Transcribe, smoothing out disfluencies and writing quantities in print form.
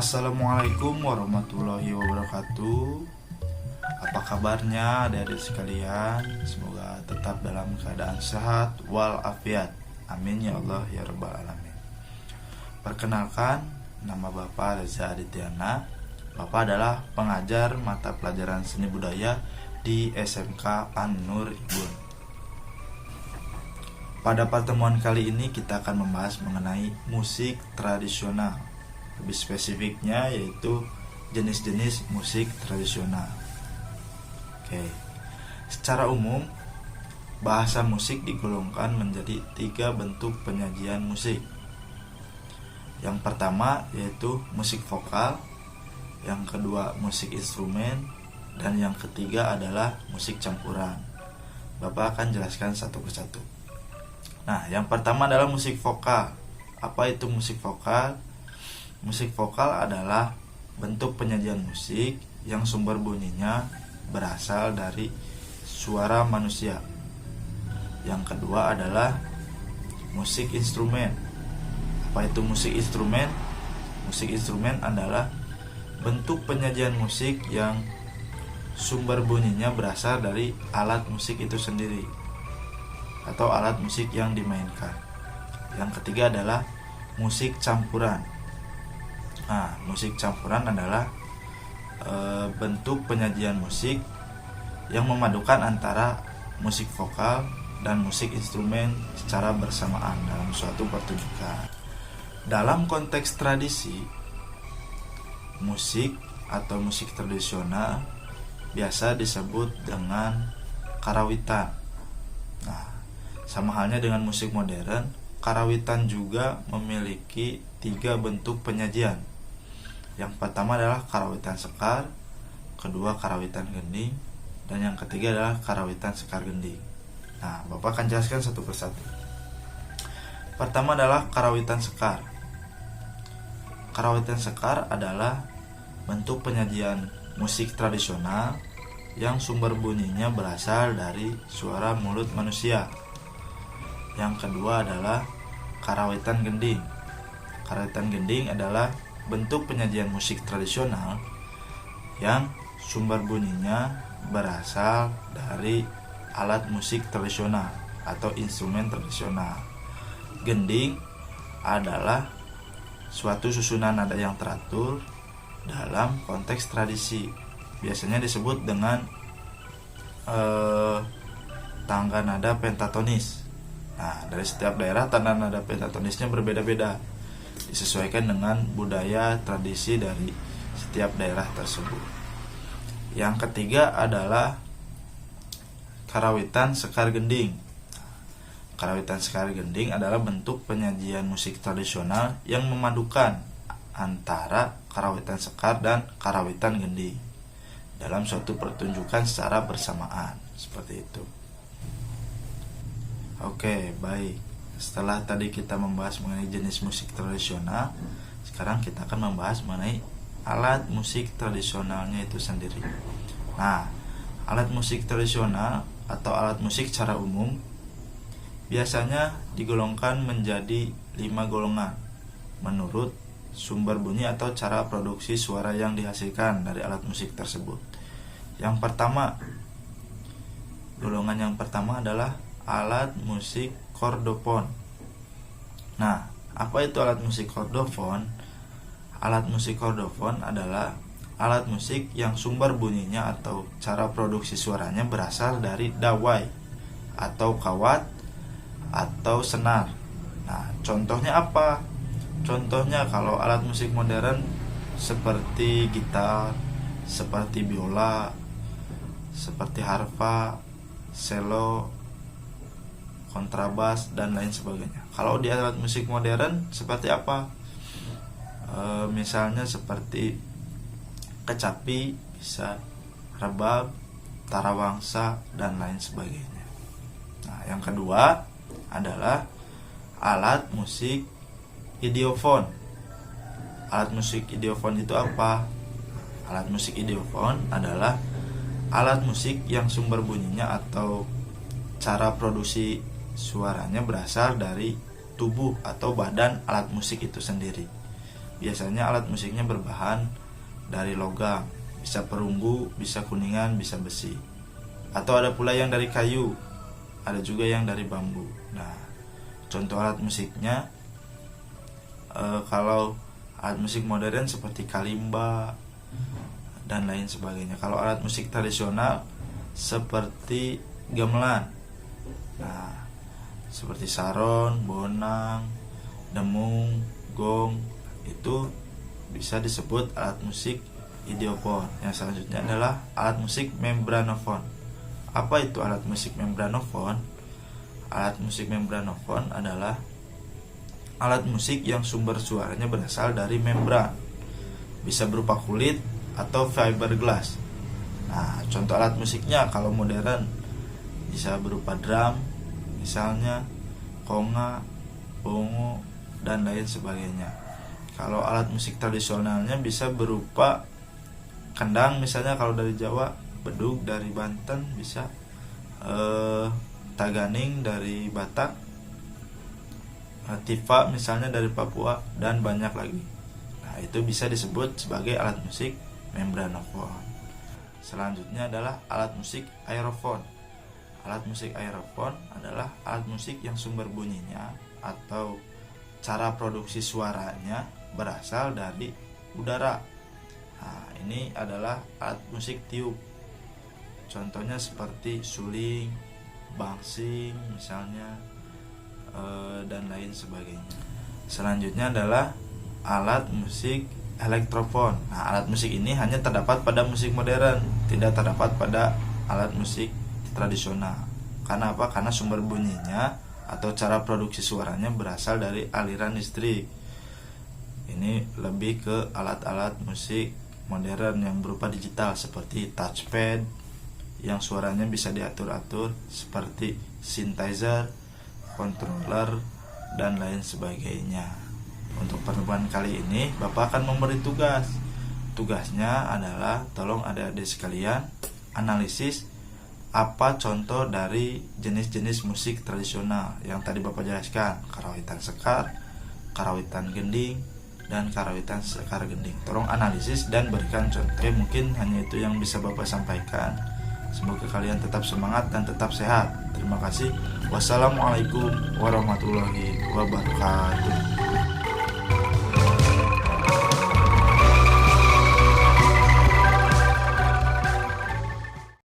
Assalamualaikum warahmatullahi wabarakatuh. Apa kabarnya adik-adik sekalian? Semoga tetap dalam keadaan sehat walafiat. Amin ya Allah ya rabbal alamin. Perkenalkan, nama Bapak Reza Adityana. Bapak adalah pengajar mata pelajaran seni budaya di SMK An-Nur Ibun. Pada pertemuan kali ini kita akan membahas mengenai musik tradisional. Lebih spesifiknya yaitu jenis-jenis musik tradisional. Oke. Secara umum, bahasa musik digolongkan menjadi 3 bentuk penyajian musik. Yang pertama yaitu musik vokal, yang kedua musik instrumen, dan yang ketiga adalah musik campuran. Bapak akan jelaskan satu persatu. Nah, yang pertama adalah musik vokal. Apa itu musik vokal? Musik vokal adalah bentuk penyajian musik yang sumber bunyinya berasal dari suara manusia. Yang kedua adalah musik instrumen. Apa itu musik instrumen? Musik instrumen adalah bentuk penyajian musik yang sumber bunyinya berasal dari alat musik itu sendiri atau alat musik yang dimainkan. Yang ketiga adalah musik campuran. Nah, musik campuran adalah bentuk penyajian musik yang memadukan antara musik vokal dan musik instrumen secara bersamaan dalam suatu pertunjukan. Dalam konteks tradisi, musik atau musik tradisional biasa disebut dengan karawitan. Nah, sama halnya dengan musik modern, karawitan juga memiliki 3 bentuk penyajian. Yang pertama adalah karawitan sekar, kedua karawitan gending, dan yang ketiga adalah karawitan sekar gending. Nah, Bapak akan jelaskan satu persatu. Pertama adalah karawitan sekar. Karawitan sekar adalah bentuk penyajian musik tradisional yang sumber bunyinya berasal dari suara mulut manusia. Yang kedua adalah karawitan gending. Karawitan gending adalah bentuk penyajian musik tradisional yang sumber bunyinya berasal dari alat musik tradisional atau instrumen tradisional. Gending adalah suatu susunan nada yang teratur dalam konteks tradisi. Biasanya disebut dengan tangga nada pentatonis. Nah, dari setiap daerah tangga nada pentatonisnya berbeda-beda, disesuaikan dengan budaya tradisi dari setiap daerah tersebut. Yang ketiga adalah karawitan sekar gending. Karawitan sekar gending adalah bentuk penyajian musik tradisional yang memadukan antara karawitan sekar dan karawitan gending dalam suatu pertunjukan secara bersamaan, seperti itu. Oke, baik. Setelah tadi kita membahas mengenai jenis musik tradisional, sekarang kita akan membahas mengenai alat musik tradisionalnya itu sendiri. Nah, alat musik tradisional atau alat musik secara umum biasanya digolongkan menjadi 5 golongan menurut sumber bunyi atau cara produksi suara yang dihasilkan dari alat musik tersebut. Yang pertama, golongan yang pertama adalah alat musik kordofon. Nah, apa itu alat musik kordofon? Alat musik kordofon adalah alat musik yang sumber bunyinya atau cara produksi suaranya berasal dari dawai atau kawat atau senar. Nah, contohnya apa? Contohnya kalau alat musik modern seperti gitar, seperti biola, seperti harpa, cello, kontrabas, dan lain sebagainya. Kalau di alat musik modern seperti apa? Misalnya seperti kecapi, bisa rebab, tarawangsa, dan lain sebagainya. Nah, yang kedua adalah alat musik ideofon. Alat musik ideofon itu apa? Alat musik ideofon adalah alat musik yang sumber bunyinya atau cara produksi suaranya berasal dari tubuh atau badan alat musik itu sendiri. biasanya alat musiknya berbahan dari logam, bisa perunggu, bisa kuningan, bisa besi. Atau ada pula yang dari kayu, ada juga yang dari bambu. Nah, contoh alat musiknya kalau alat musik modern seperti kalimba dan lain sebagainya. Kalau alat musik tradisional seperti gamelan, nah seperti saron, bonang, demung, gong, itu bisa disebut alat musik idiopon. Yang selanjutnya adalah alat musik membranofon. Apa itu alat musik membranofon? Alat musik membranofon adalah alat musik yang sumber suaranya berasal dari membran, bisa berupa kulit atau fiberglass. Nah, contoh alat musiknya kalau modern bisa berupa drum, misalnya konga, bongo, dan lain sebagainya. Kalau alat musik tradisionalnya bisa berupa kendang, misalnya kalau dari Jawa, bedug dari Banten, bisa taganing dari Batak, tifa misalnya dari Papua, dan banyak lagi. Nah, itu bisa disebut sebagai alat musik membranofon. Selanjutnya adalah alat musik aerofon. Alat musik aerofon adalah alat musik yang sumber bunyinya atau cara produksi suaranya berasal dari udara. Nah, ini adalah alat musik tiup. Contohnya seperti suling, bangsing misalnya, dan lain sebagainya. Selanjutnya adalah alat musik elektrofon. Nah, alat musik ini hanya terdapat pada musik modern, tidak terdapat pada alat musik tradisional. Karena apa? Karena sumber bunyinya atau cara produksi suaranya berasal dari aliran listrik. Ini lebih ke alat-alat musik modern yang berupa digital seperti touchpad yang suaranya bisa diatur-atur, seperti synthesizer, controller, dan lain sebagainya. Untuk pertemuan kali ini Bapak akan memberi tugas. Tugasnya adalah tolong adik-adik sekalian analisis apa contoh dari jenis-jenis musik tradisional yang tadi Bapak jelaskan, karawitan sekar, karawitan gending, dan karawitan sekar gending. Tolong analisis dan berikan contoh. Mungkin hanya itu yang bisa Bapak sampaikan. Semoga kalian tetap semangat dan tetap sehat. Terima kasih. Wassalamualaikum warahmatullahi wabarakatuh.